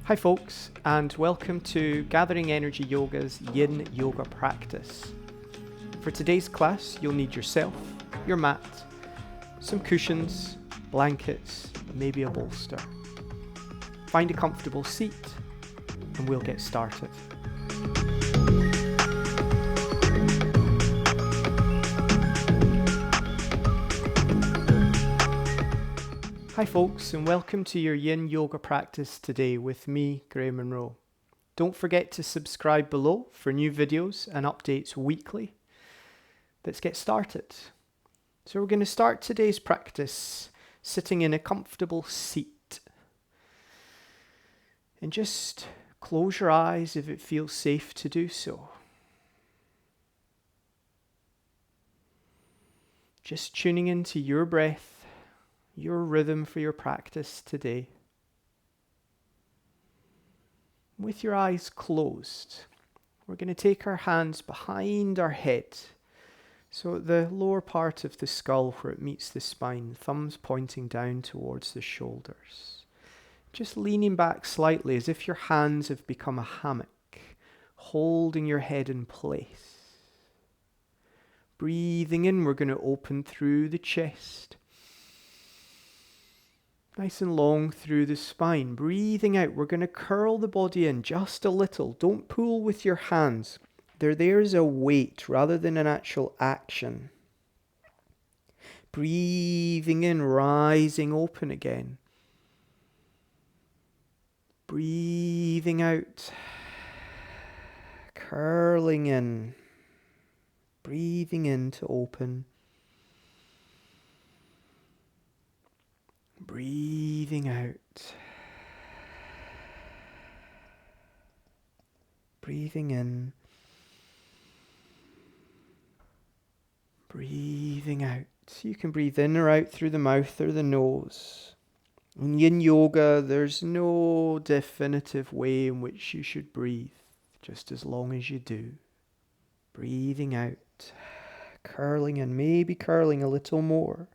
Hi folks, and welcome to Gathering Energy Yoga's Yin Yoga Practice. For today's class, you'll need yourself, your mat, some cushions, blankets, maybe a bolster. Find a comfortable seat, and we'll get started. Hi folks, and welcome to your Yin Yoga Practice today with me, Graham Monroe. Don't forget to subscribe below for new videos and updates weekly. Let's get started. So we're going to start today's practice sitting in a comfortable seat. And just close your eyes if it feels safe to do so. Just tuning into your breath, your rhythm for your practice today. With your eyes closed, we're going to take our hands behind our head. So at the lower part of the skull where it meets the spine, thumbs pointing down towards the shoulders. Just leaning back slightly as if your hands have become a hammock, holding your head in place. Breathing in, we're going to open through the chest. Nice and long through the spine. Breathing out, we're going to curl the body in just a little. Don't pull with your hands. They're there as a weight rather than an actual action. Breathing in, rising open again. Breathing out, curling in. Breathing in to open. Breathing out. Breathing in. Breathing out. You can breathe in or out through the mouth or the nose. In Yin Yoga, there's no definitive way in which you should breathe, just as long as you do. Breathing out. Curling in, maybe curling a little more.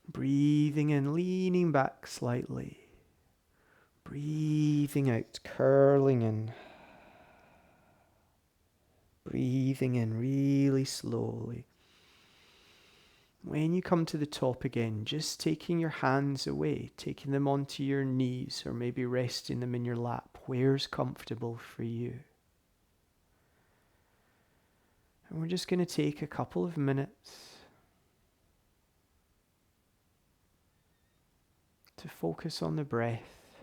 Breathing in, leaning back slightly. Breathing out, curling in. Breathing in really slowly. When you come to the top again, just taking your hands away, taking them onto your knees or maybe resting them in your lap. Where's comfortable for you? And we're just going to take a couple of minutes to focus on the breath,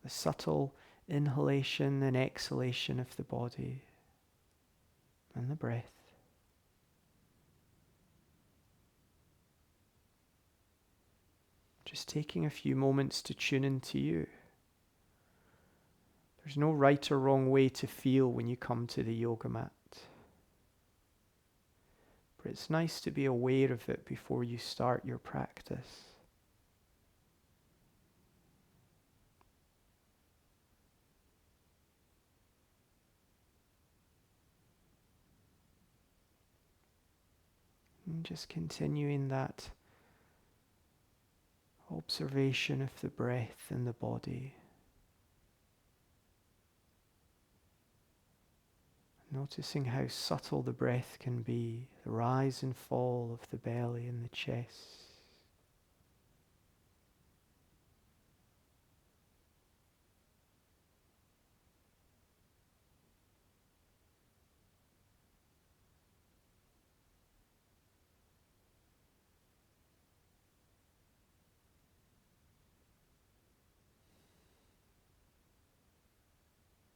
the subtle inhalation and exhalation of the body, and the breath. Just taking a few moments to tune into you. There's no right or wrong way to feel when you come to the yoga mat. But it's nice to be aware of it before you start your practice. And just continuing that observation of the breath and the body. Noticing how subtle the breath can be, the rise and fall of the belly and the chest.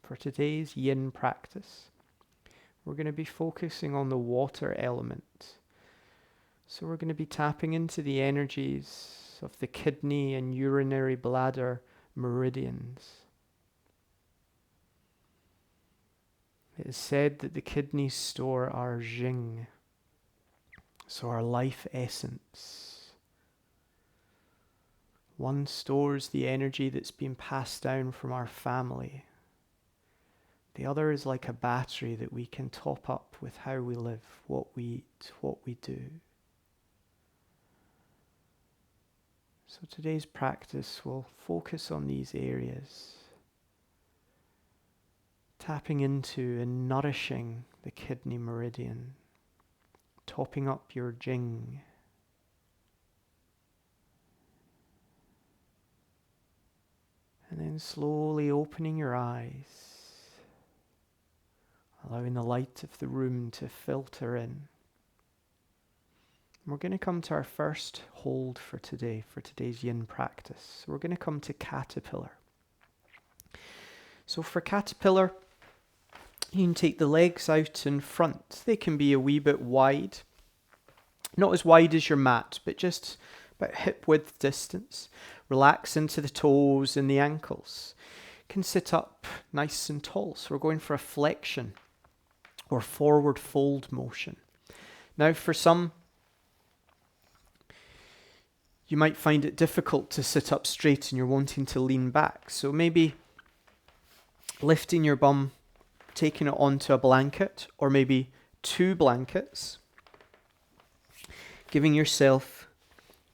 For today's Yin practice, we're going to be focusing on the water element. So we're going to be tapping into the energies of the kidney and urinary bladder meridians. It is said that the kidneys store our Jing, so our life essence. One stores the energy that's been passed down from our family. The other is like a battery that we can top up with how we live, what we eat, what we do. So today's practice will focus on these areas, tapping into and nourishing the kidney meridian, topping up your Jing, and then slowly opening your eyes, allowing the light of the room to filter in. We're going to come to our first hold for today, for today's Yin practice. We're going to come to caterpillar. So for caterpillar, you can take the legs out in front. They can be a wee bit wide. Not as wide as your mat, but just about hip width distance. Relax into the toes and the ankles. You can sit up nice and tall. So we're going for a flexion or forward fold motion. Now for some, you might find it difficult to sit up straight and you're wanting to lean back. So maybe lifting your bum, taking it onto a blanket, or maybe 2 blankets, giving yourself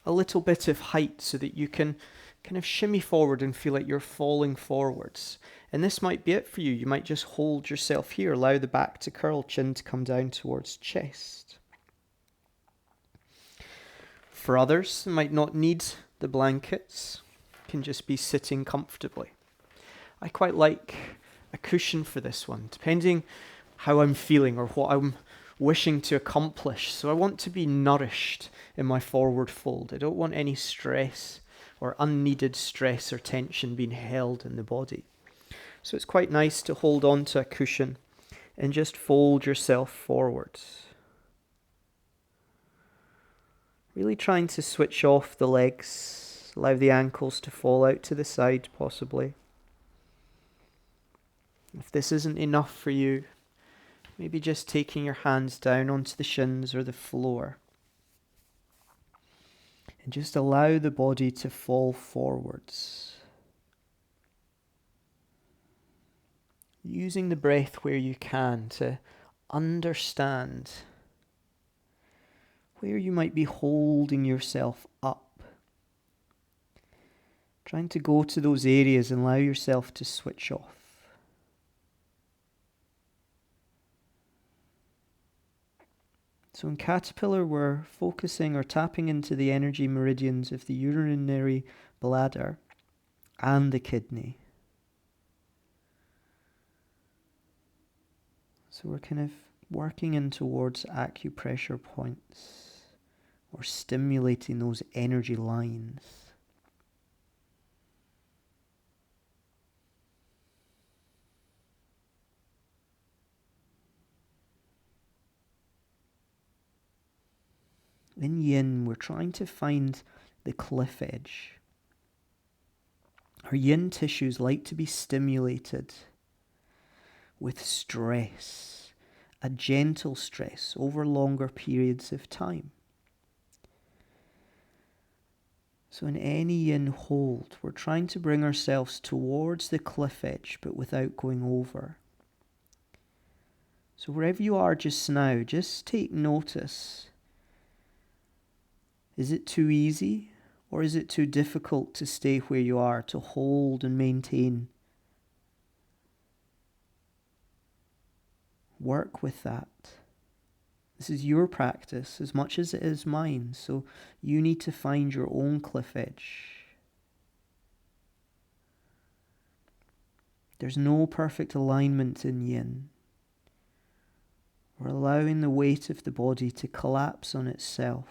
a little bit of height so that you can kind of shimmy forward and feel like you're falling forwards. And this might be it for you. You might just hold yourself here, allow the back to curl, chin to come down towards chest. For others, they might not need the blankets, can just be sitting comfortably. I quite like a cushion for this one, depending how I'm feeling or what I'm wishing to accomplish. So I want to be nourished in my forward fold. I don't want any stress or unneeded stress or tension being held in the body. So it's quite nice to hold on to a cushion and just fold yourself forwards. Really trying to switch off the legs, allow the ankles to fall out to the side possibly. If this isn't enough for you, maybe just taking your hands down onto the shins or the floor. And just allow the body to fall forwards. Using the breath where you can to understand where you might be holding yourself up. Trying to go to those areas and allow yourself to switch off. So in caterpillar, we're focusing or tapping into the energy meridians of the urinary bladder and the kidney. So we're kind of working in towards acupressure points or stimulating those energy lines. In Yin, we're trying to find the cliff edge. Our Yin tissues like to be stimulated with stress, a gentle stress over longer periods of time. So in any Yin hold, we're trying to bring ourselves towards the cliff edge, but without going over. So wherever you are just now, just take notice. Is it too easy, or is it too difficult to stay where you are, to hold and maintain? Work with that. This is your practice as much as it is mine, so you need to find your own cliff edge. There's no perfect alignment in Yin. We're allowing the weight of the body to collapse on itself.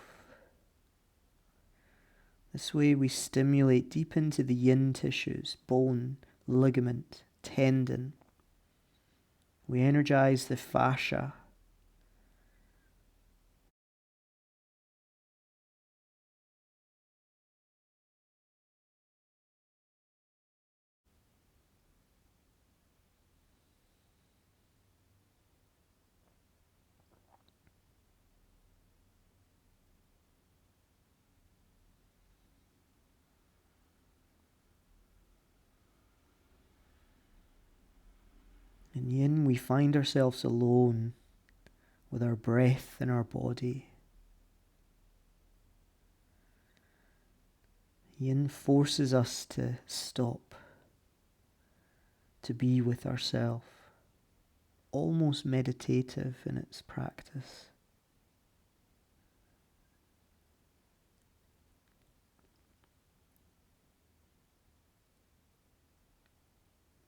This way we stimulate deep into the Yin tissues, bone, ligament, tendon. We energize the fascia. In Yin, we find ourselves alone with our breath and our body. Yin forces us to stop, to be with ourselves, almost meditative in its practice.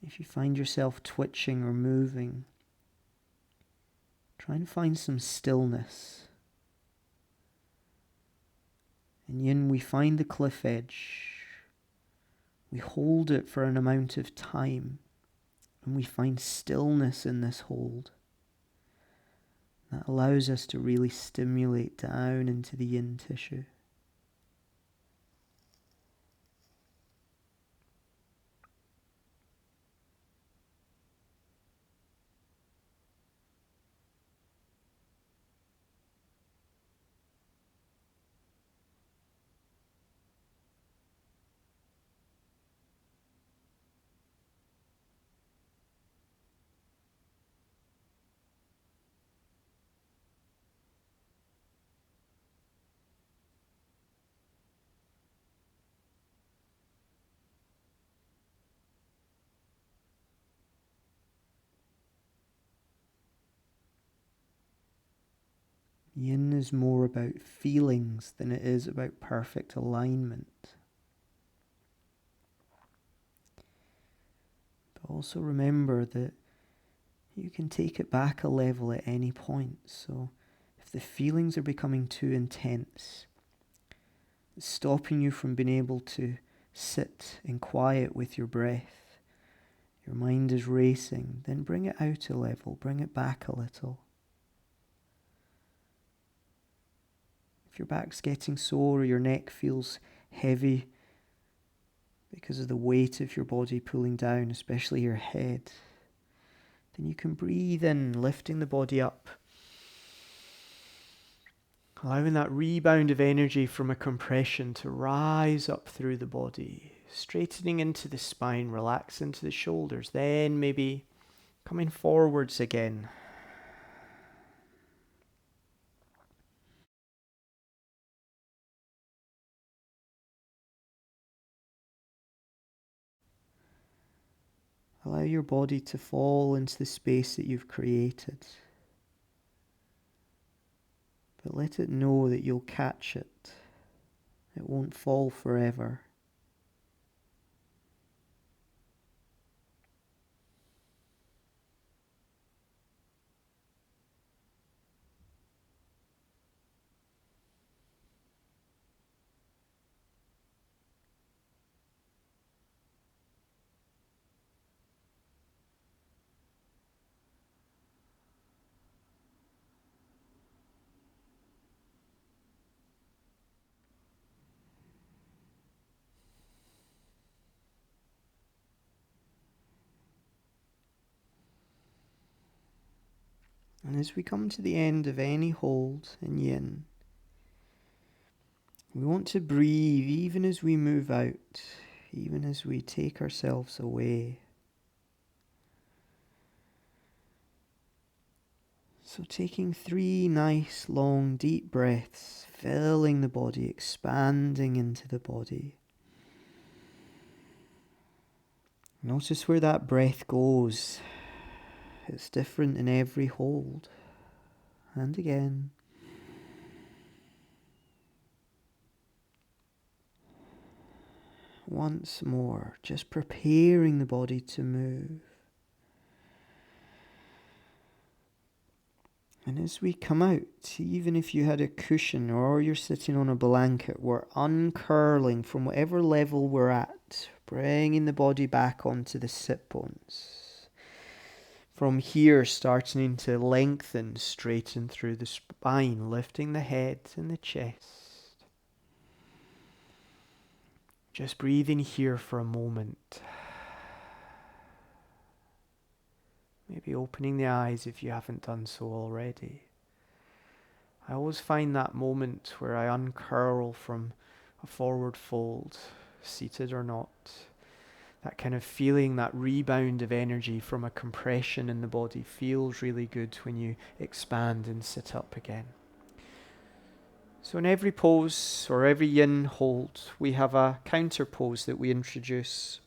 If you find yourself twitching or moving, try and find some stillness. In Yin, we find the cliff edge. We hold it for an amount of time, and we find stillness in this hold. That allows us to really stimulate down into the Yin tissue. Yin is more about feelings than it is about perfect alignment. But also remember that you can take it back a level at any point. So if the feelings are becoming too intense, it's stopping you from being able to sit in quiet with your breath, your mind is racing, then bring it out a level, bring it back a little. If your back's getting sore or your neck feels heavy because of the weight of your body pulling down, especially your head, then you can breathe in, lifting the body up, allowing that rebound of energy from a compression to rise up through the body, straightening into the spine, relax into the shoulders, then maybe coming forwards again. Allow your body to fall into the space that you've created. But let it know that you'll catch it. It won't fall forever. And as we come to the end of any hold in Yin, we want to breathe even as we move out, even as we take ourselves away. So taking 3 nice, long, deep breaths, filling the body, expanding into the body. Notice where that breath goes. It's different in every hold. And again. Once more, just preparing the body to move. And as we come out, even if you had a cushion or you're sitting on a blanket, we're uncurling from whatever level we're at, bringing the body back onto the sit bones. From here, starting to lengthen, straighten through the spine, lifting the head and the chest. Just breathing here for a moment. Maybe opening the eyes if you haven't done so already. I always find that moment where I uncurl from a forward fold, seated or not, that kind of feeling, that rebound of energy from a compression in the body feels really good when you expand and sit up again. So in every pose or every yin hold, we have a counter pose that we introduce.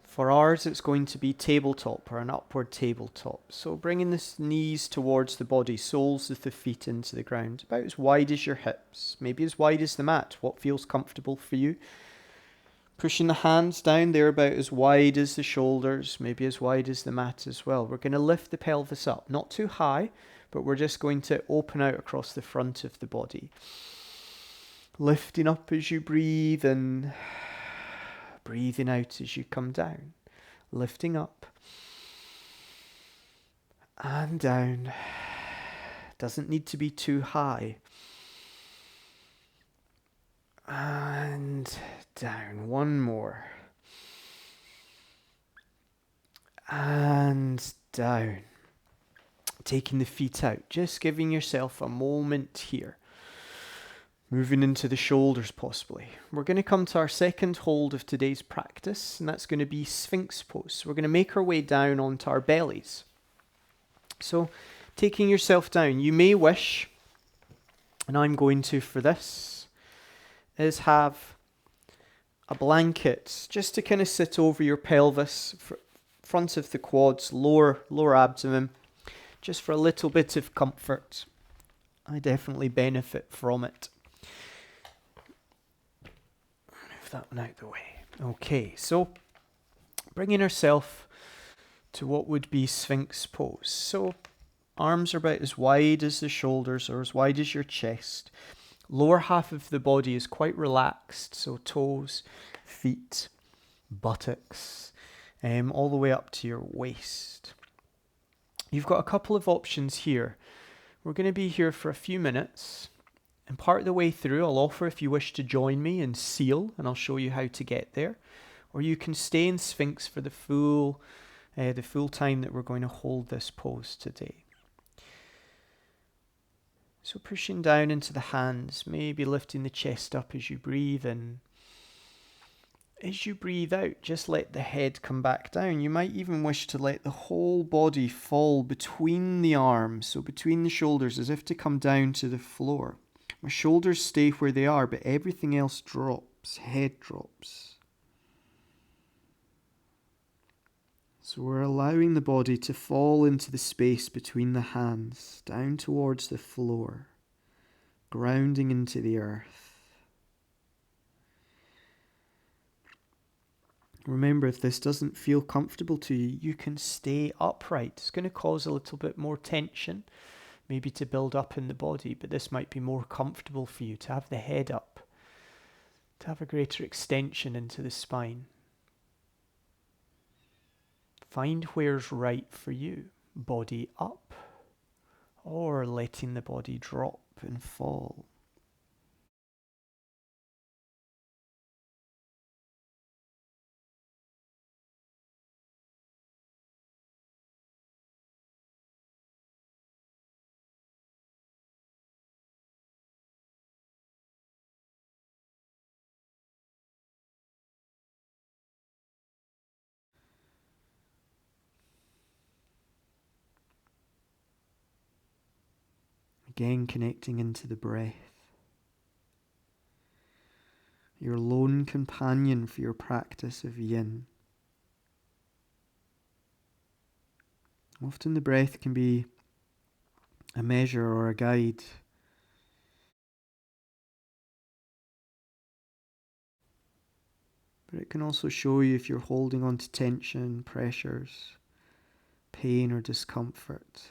For ours, it's going to be tabletop or an upward tabletop. So bringing the knees towards the body, soles of the feet into the ground, about as wide as your hips, maybe as wide as the mat, what feels comfortable for you. Pushing the hands down, they're about as wide as the shoulders, maybe as wide as the mat as well. We're going to lift the pelvis up, not too high, but we're just going to open out across the front of the body. Lifting up as you breathe in, breathing out as you come down. Lifting up and down. Doesn't need to be too high. And down. One more. And down. Taking the feet out. Just giving yourself a moment here. Moving into the shoulders possibly. We're going to come to our second hold of today's practice, and that's going to be Sphinx pose. We're going to make our way down onto our bellies. So, taking yourself down, you may wish, and I'm going to for this, is have a blanket just to kind of sit over your pelvis, front of the quads, lower abdomen, just for a little bit of comfort. I definitely benefit from it. Move that one out of the way. Okay, so bringing ourselves to what would be Sphinx pose. So arms are about as wide as the shoulders or as wide as your chest. Lower half of the body is quite relaxed, so toes, feet, buttocks, all the way up to your waist. You've got a couple of options here. We're going to be here for a few minutes, and part of the way through I'll offer if you wish to join me in seal, and I'll show you how to get there. Or you can stay in Sphinx for the full time that we're going to hold this pose today. So pushing down into the hands, maybe lifting the chest up as you breathe in. As you breathe out, just let the head come back down. You might even wish to let the whole body fall between the arms, so between the shoulders, as if to come down to the floor. My shoulders stay where they are, but everything else drops, head drops. So we're allowing the body to fall into the space between the hands, down towards the floor, grounding into the earth. Remember, if this doesn't feel comfortable to you, you can stay upright. It's going to cause a little bit more tension, maybe to build up in the body, but this might be more comfortable for you to have the head up, to have a greater extension into the spine. Find where's right for you. Body up, or letting the body drop and fall. Again, connecting into the breath. Your lone companion for your practice of yin. Often the breath can be a measure or a guide. But it can also show you if you're holding on to tension, pressures, pain or discomfort.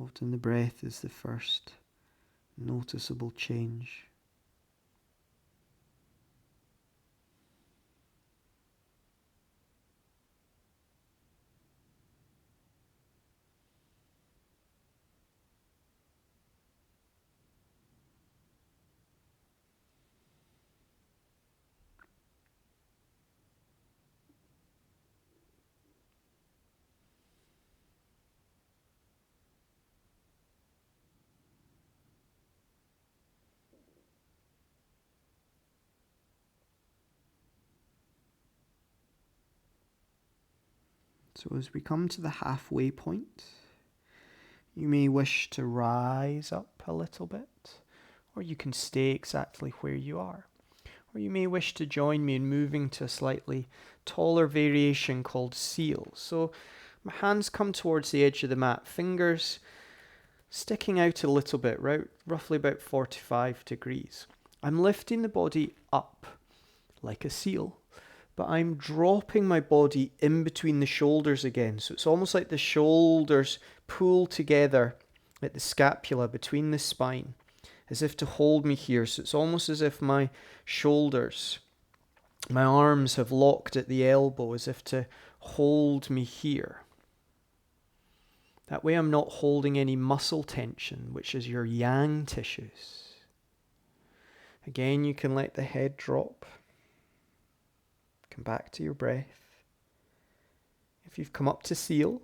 Often the breath is the first noticeable change. So as we come to the halfway point, You may wish to rise up a little bit, or you can stay exactly where you are. Or you may wish to join me in moving to a slightly taller variation called seal. So my hands come towards the edge of the mat, fingers sticking out a little bit, right, roughly about 45 degrees. I'm lifting the body up like a seal, but I'm dropping my body in between the shoulders again. So it's almost like the shoulders pull together at the scapula between the spine, as if to hold me here. So it's almost as if my shoulders, my arms have locked at the elbow, as if to hold me here. That way I'm not holding any muscle tension, which is your yang tissues. Again, you can let the head drop. Come back to your breath. If you've come up to seal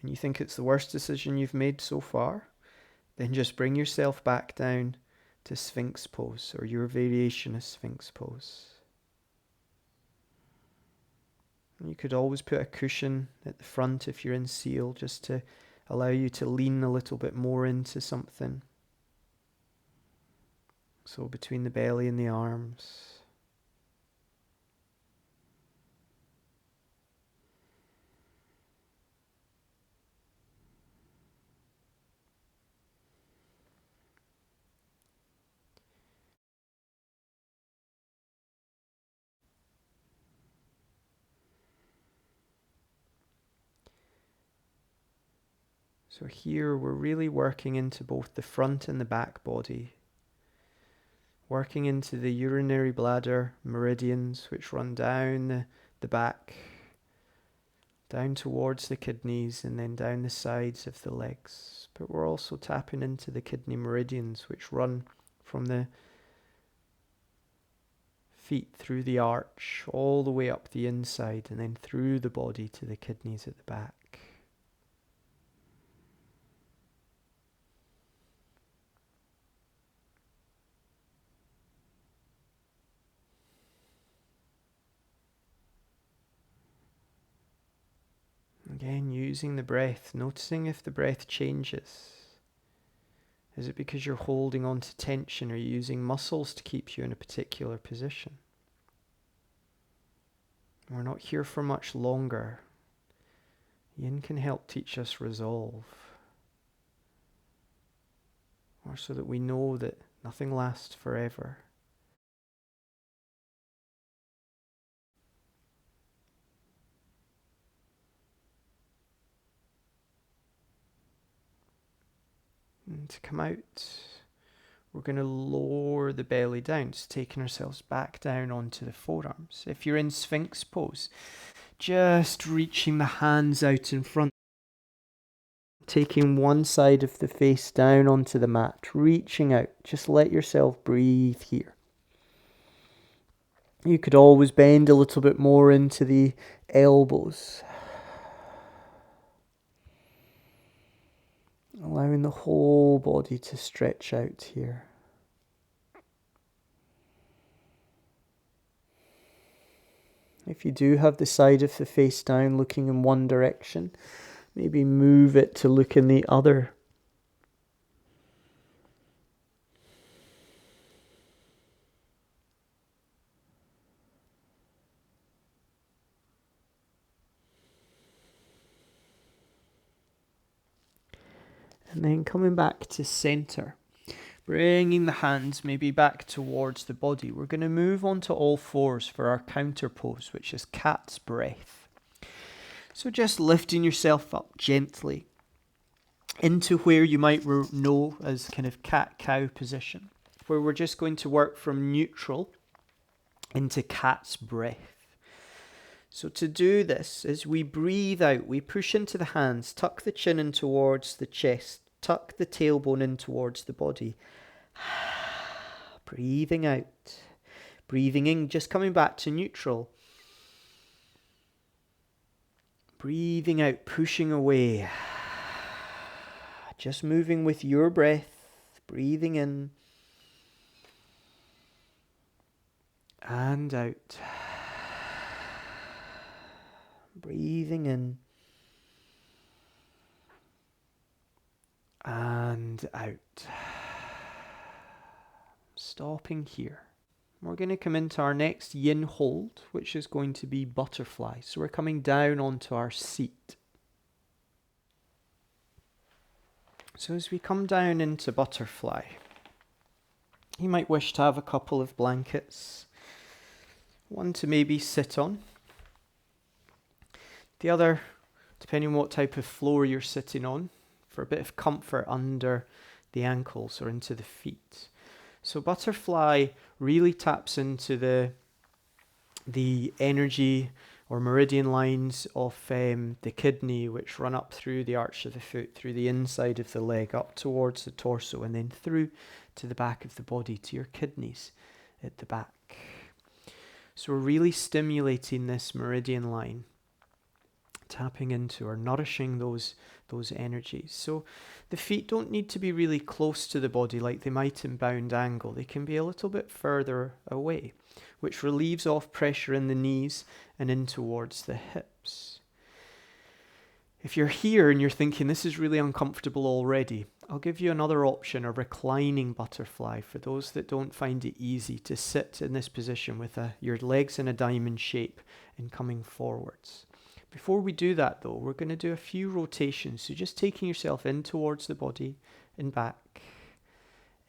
and you think it's the worst decision you've made so far, then just bring yourself back down to Sphinx pose, or your variation of Sphinx pose. You could always put a cushion at the front if you're in seal, just to allow you to lean a little bit more into something. So between the belly and the arms. So here we're really working into both the front and the back body, working into the urinary bladder meridians, which run down the back, down towards the kidneys, and then down the sides of the legs. But we're also tapping into the kidney meridians, which run from the feet through the arch, all the way up the inside, and then through the body to the kidneys at the back. Again, using the breath, noticing if the breath changes. Is it because you're holding on to tension, or using muscles to keep you in a particular position? We're not here for much longer. Yin can help teach us resolve, or so that we know that nothing lasts forever. And to come out, we're going to lower the belly down, so taking ourselves back down onto the forearms. If you're in Sphinx pose, just reaching the hands out in front, taking one side of the face down onto the mat, reaching out. Just let yourself breathe here. You could always bend a little bit more into the elbows, allowing the whole body to stretch out here. If you do have the side of the face down looking in one direction, maybe move it to look in the other. And then coming back to center, bringing the hands maybe back towards the body. We're going to move on to all fours for our counter pose, which is cat's breath. So just lifting yourself up gently into where you might know as kind of cat-cow position, where we're just going to work from neutral into cat's breath. So to do this, as we breathe out, we push into the hands, tuck the chin in towards the chest, tuck the tailbone in towards the body. Breathing out. Breathing in, just coming back to neutral. Breathing out, pushing away. Just moving with your breath. Breathing in. And out. Breathing in. and out. Stopping here. We're going to come into our next yin hold, which is going to be butterfly. So we're coming down onto our seat. So as we come down into butterfly, you might wish to have a couple of blankets. One to maybe sit on. The other, depending on what type of floor you're sitting on, for a bit of comfort under the ankles or into the feet. So butterfly really taps into the energy or meridian lines of the kidney, which run up through the arch of the foot, through the inside of the leg, up towards the torso, and then through to the back of the body, to your kidneys at the back. So we're really stimulating this meridian line, tapping into or nourishing those energies. So the feet don't need to be really close to the body like they might in bound angle. They can be a little bit further away, which relieves off pressure in the knees and in towards the hips. If you're here and you're thinking this is really uncomfortable already, I'll give you another option, a reclining butterfly, for those that don't find it easy to sit in this position with your legs in a diamond shape and coming forwards. Before we do that though, we're going to do a few rotations. So just taking yourself in towards the body and back,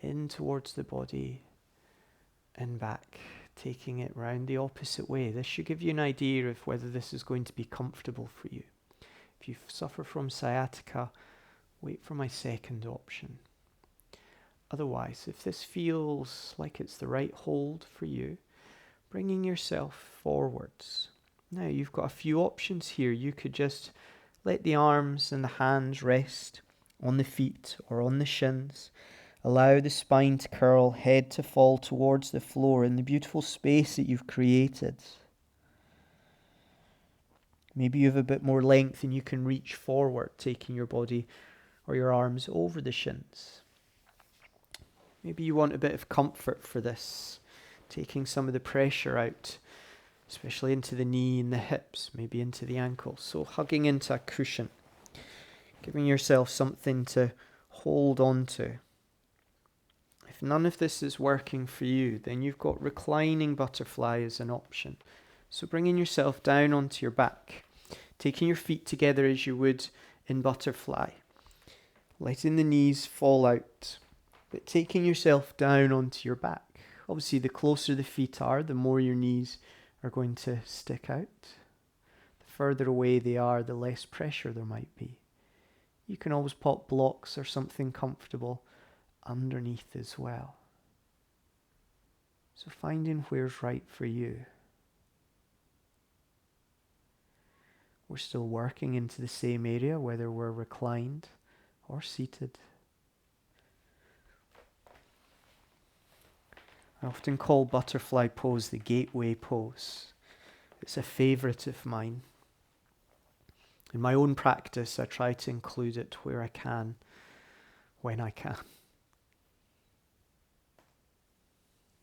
in towards the body and back, taking it round the opposite way. This should give you an idea of whether this is going to be comfortable for you. If you suffer from sciatica, wait for my second option. Otherwise, if this feels like it's the right hold for you, bringing yourself forwards. Now you've got a few options here. You could just let the arms and the hands rest on the feet or on the shins. Allow the spine to curl, head to fall towards the floor in the beautiful space that you've created. Maybe you have a bit more length and you can reach forward, taking your body or your arms over the shins. Maybe you want a bit of comfort for this, taking some of the pressure out, especially into the knee and the hips, maybe into the ankles. So hugging into a cushion, giving yourself something to hold on to. If none of this is working for you, then you've got reclining butterfly as an option. So bringing yourself down onto your back, taking your feet together as you would in butterfly, letting the knees fall out, but taking yourself down onto your back. Obviously, the closer the feet are, the more your knees are going to stick out. The further away they are, the less pressure there might be. You can always pop blocks or something comfortable underneath as well. So finding where's right for you. We're still working into the same area, whether we're reclined or seated. I often call butterfly pose the gateway pose. It's a favourite of mine. In my own practice, I try to include it where I can, when I can.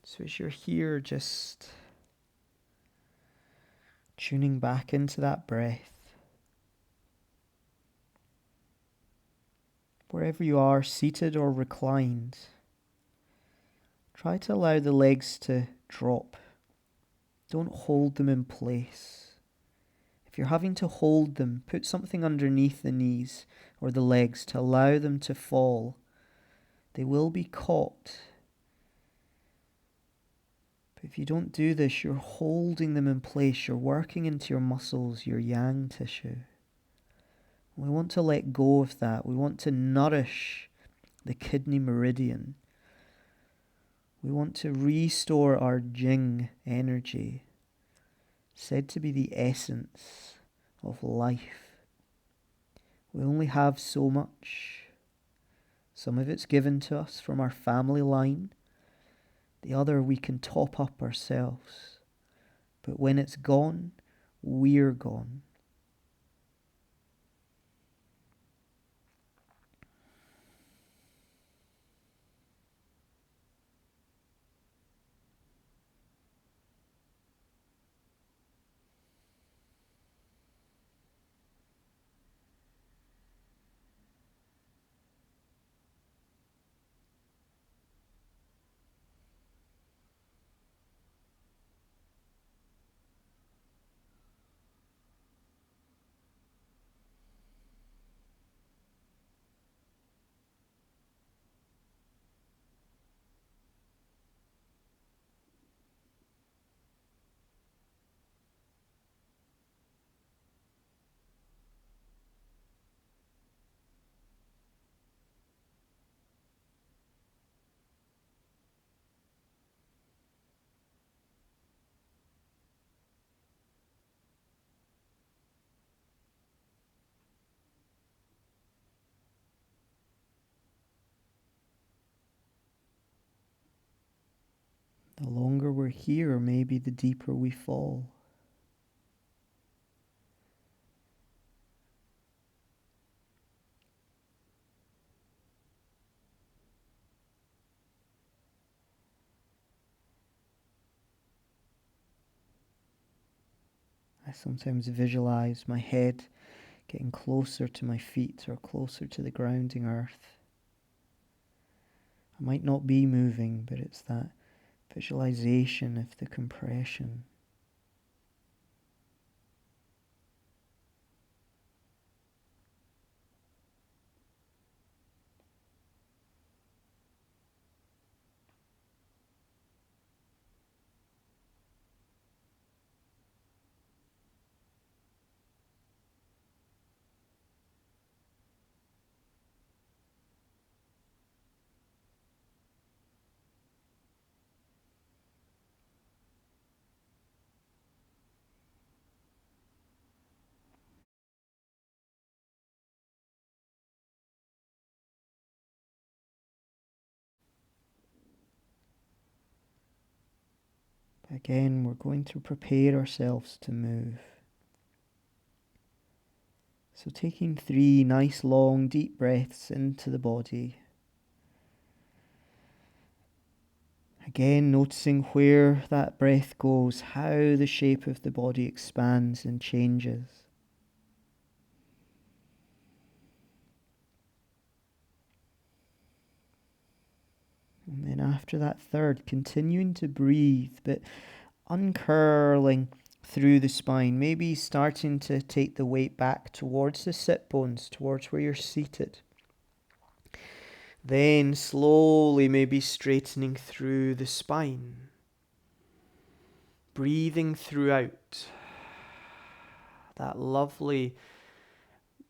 So as you're here, just tuning back into that breath. Wherever you are, seated or reclined, try to allow the legs to drop. Don't hold them in place. If you're having to hold them, put something underneath the knees or the legs to allow them to fall. They will be caught. But if you don't do this, you're holding them in place. You're working into your muscles, your yang tissue. We want to let go of that. We want to nourish the kidney meridian. We want to restore our Jing energy, said to be the essence of life. We only have so much. Some of it's given to us from our family line. The other we can top up ourselves. But when it's gone, we're gone. we're here, maybe the deeper we fall. I sometimes visualize my head getting closer to my feet or closer to the grounding earth. I might not be moving, but it's that visualization of the compression. Again, we're going to prepare ourselves to move. So taking 3 nice long deep breaths into the body. Again, noticing where that breath goes, how the shape of the body expands and changes. And then after that third, continuing to breathe, but uncurling through the spine, maybe starting to take the weight back towards the sit bones, towards where you're seated. Then slowly maybe straightening through the spine. Breathing throughout. That lovely,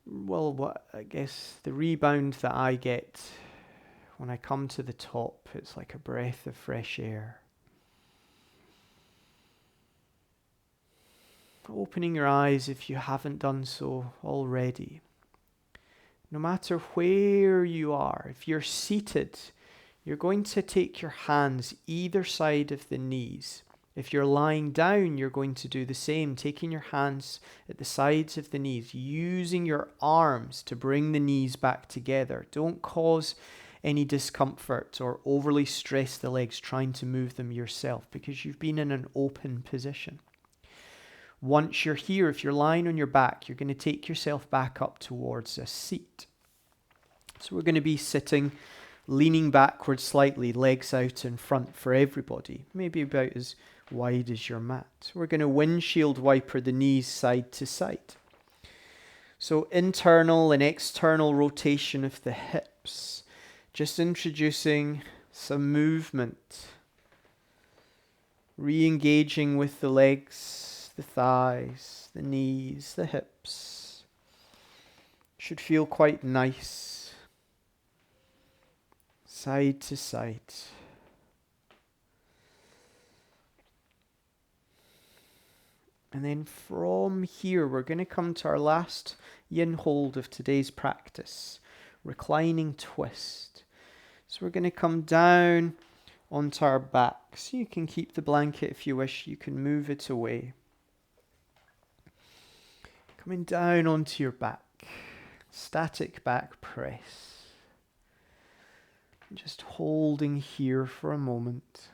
I guess the rebound that I get when I come to the top, it's like a breath of fresh air. Opening your eyes if you haven't done so already. No matter where you are, if you're seated, you're going to take your hands either side of the knees. If you're lying down, you're going to do the same, taking your hands at the sides of the knees, using your arms to bring the knees back together. Don't cause any discomfort or overly stress the legs trying to move them yourself because you've been in an open position. Once you're here, if you're lying on your back, you're going to take yourself back up towards a seat. So we're going to be sitting, leaning backwards slightly, legs out in front for everybody, maybe about as wide as your mat. We're going to windshield wiper the knees side to side. So internal and external rotation of the hips. Just introducing some movement. Re-engaging with the legs, the thighs, the knees, the hips. Should feel quite nice. Side to side. And then from here, we're going to come to our last yin hold of today's practice. Reclining twist. So we're going to come down onto our backs. You can keep the blanket if you wish. You can move it away. Coming down onto your back. Static back press. Just holding here for a moment.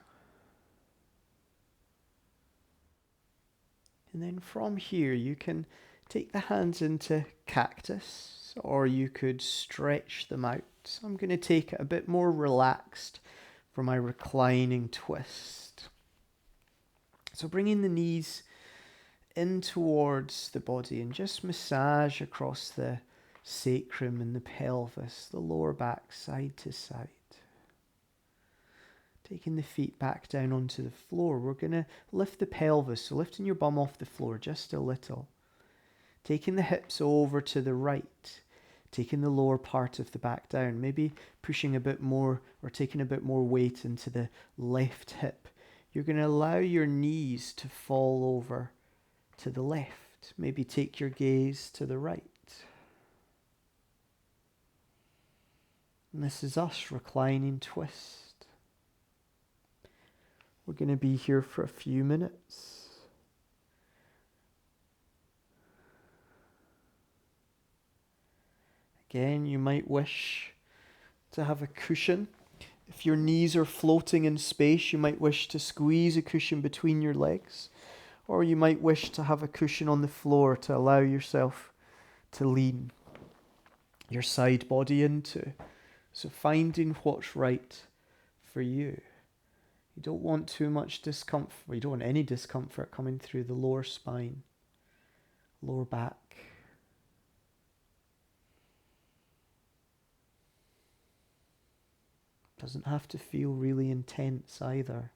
And then from here, you can take the hands into cactus, or you could stretch them out. So I'm going to take it a bit more relaxed for my reclining twist. So bringing the knees in towards the body and just massage across the sacrum and the pelvis, the lower back side to side. Taking the feet back down onto the floor, we're going to lift the pelvis, so lifting your bum off the floor just a little. Taking the hips over to the right, taking the lower part of the back down, maybe pushing a bit more or taking a bit more weight into the left hip. You're going to allow your knees to fall over to the left. Maybe take your gaze to the right. And this is us reclining twist. We're going to be here for a few minutes. Again, you might wish to have a cushion. If your knees are floating in space, you might wish to squeeze a cushion between your legs, or you might wish to have a cushion on the floor to allow yourself to lean your side body into. So finding what's right for you. You don't want too much discomfort, you don't want any discomfort coming through the lower spine, lower back. Doesn't have to feel really intense either.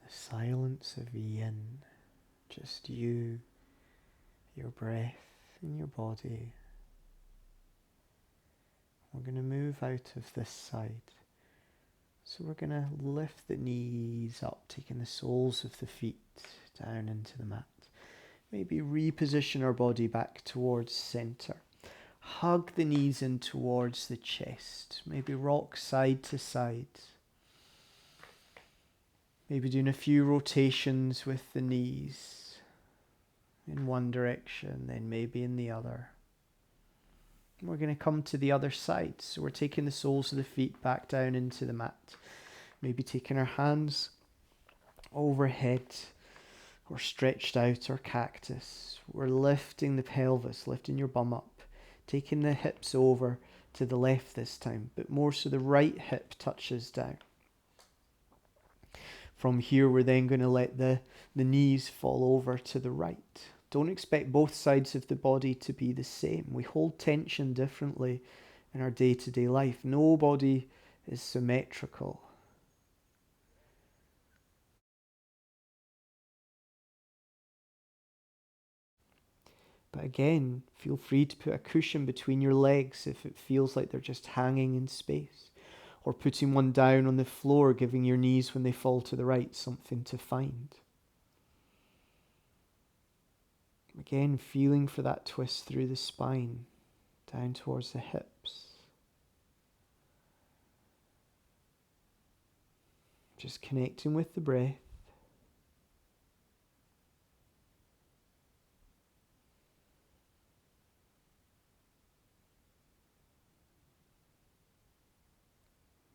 The silence of Yin, just you, your breath in your body. We're going to move out of this side. So we're going to lift the knees up, taking the soles of the feet down into the mat. Maybe reposition our body back towards center. Hug the knees in towards the chest. Maybe rock side to side. Maybe doing a few rotations with the knees in one direction, then maybe in the other. We're going to come to the other side. So we're taking the soles of the feet back down into the mat. Maybe taking our hands overhead or stretched out or cactus. We're lifting the pelvis, lifting your bum up, taking the hips over to the left this time, but more so the right hip touches down. From here, we're then going to let the knees fall over to the right. Don't expect both sides of the body to be the same. We hold tension differently in our day-to-day life. No body is symmetrical. But again, feel free to put a cushion between your legs if it feels like they're just hanging in space. Or putting one down on the floor, giving your knees when they fall to the right something to find. Again, feeling for that twist through the spine, down towards the hips. Just connecting with the breath.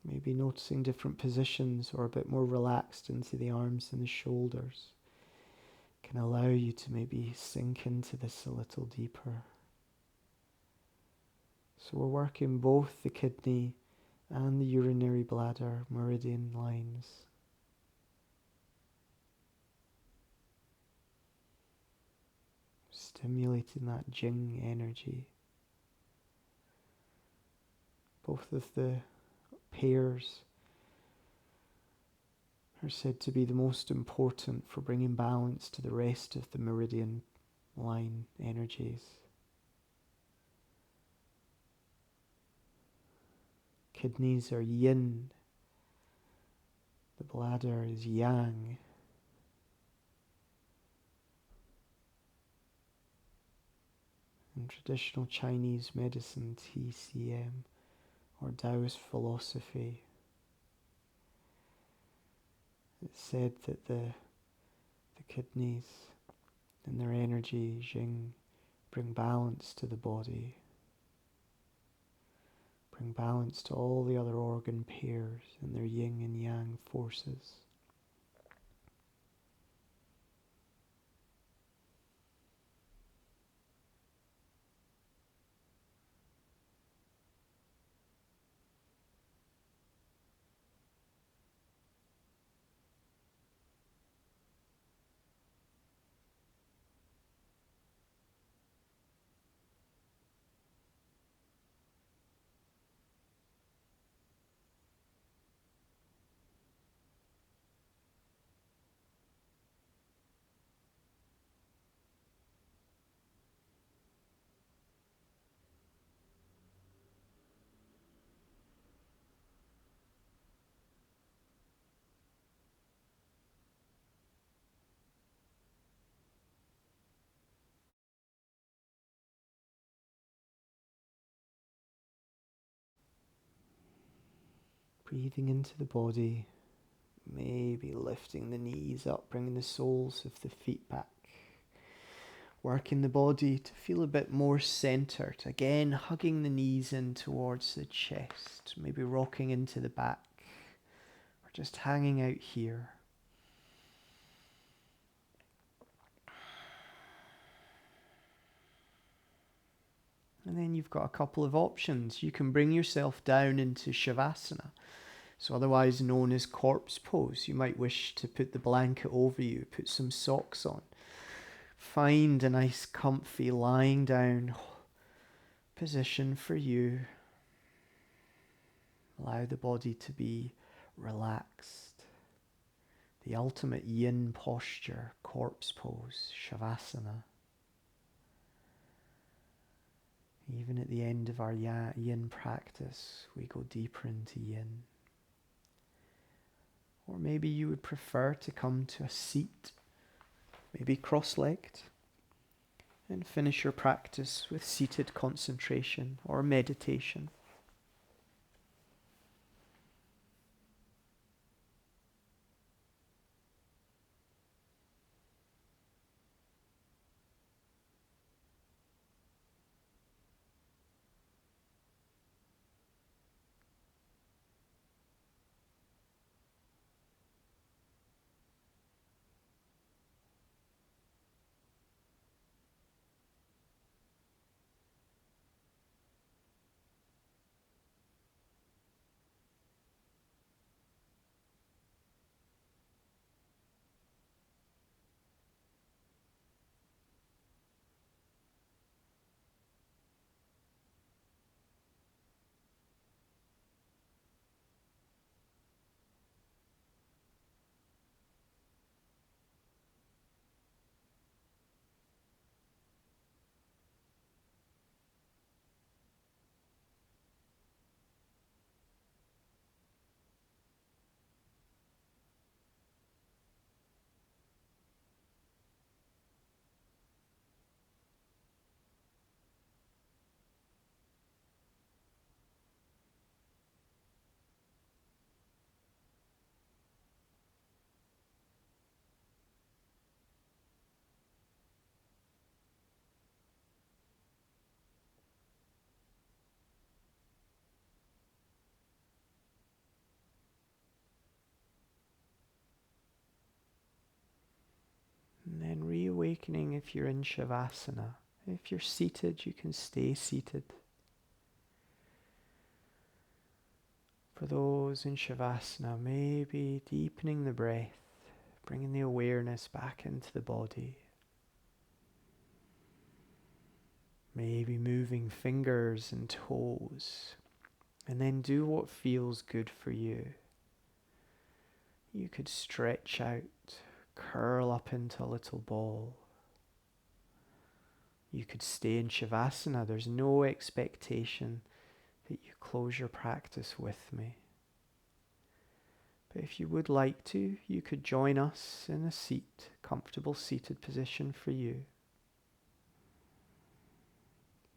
Maybe noticing different positions or a bit more relaxed into the arms and the shoulders can allow you to maybe sink into this a little deeper. So we're working both the kidney and the urinary bladder meridian lines. Stimulating that Jing energy. Both of the pairs are said to be the most important for bringing balance to the rest of the meridian line energies. Kidneys are yin, The bladder is yang. In traditional Chinese medicine, TCM, or Taoist philosophy, it's said that the kidneys and their energy, Jing, bring balance to the body, bring balance to all the other organ pairs and their yin and yang forces. Breathing into the body, maybe lifting the knees up, bringing the soles of the feet back. Working the body to feel a bit more centered. Again, hugging the knees in towards the chest, maybe rocking into the back, or just hanging out here. And then you've got a couple of options. You can bring yourself down into Shavasana, so otherwise known as corpse pose. You might wish to put the blanket over you, put some socks on. Find a nice comfy lying down position for you. Allow the body to be relaxed. The ultimate yin posture, corpse pose, Shavasana. Even at the end of our yin practice, we go deeper into yin. Or maybe you would prefer to come to a seat, maybe cross-legged, and finish your practice with seated concentration or meditation. And then reawakening if you're in Shavasana. If you're seated, you can stay seated. For those in Shavasana, maybe deepening the breath, bringing the awareness back into the body. Maybe moving fingers and toes. And then do what feels good for you. You could stretch out, curl up into a little ball. You could stay in Shavasana. There's no expectation that you close your practice with me. But if you would like to, you could join us in a seat, comfortable seated position for you,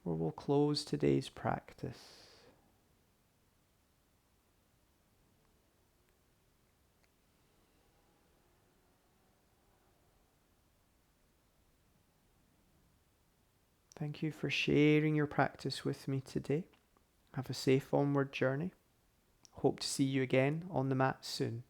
where we'll close today's practice. Thank you for sharing your practice with me today. Have a safe onward journey. Hope to see you again on the mat soon.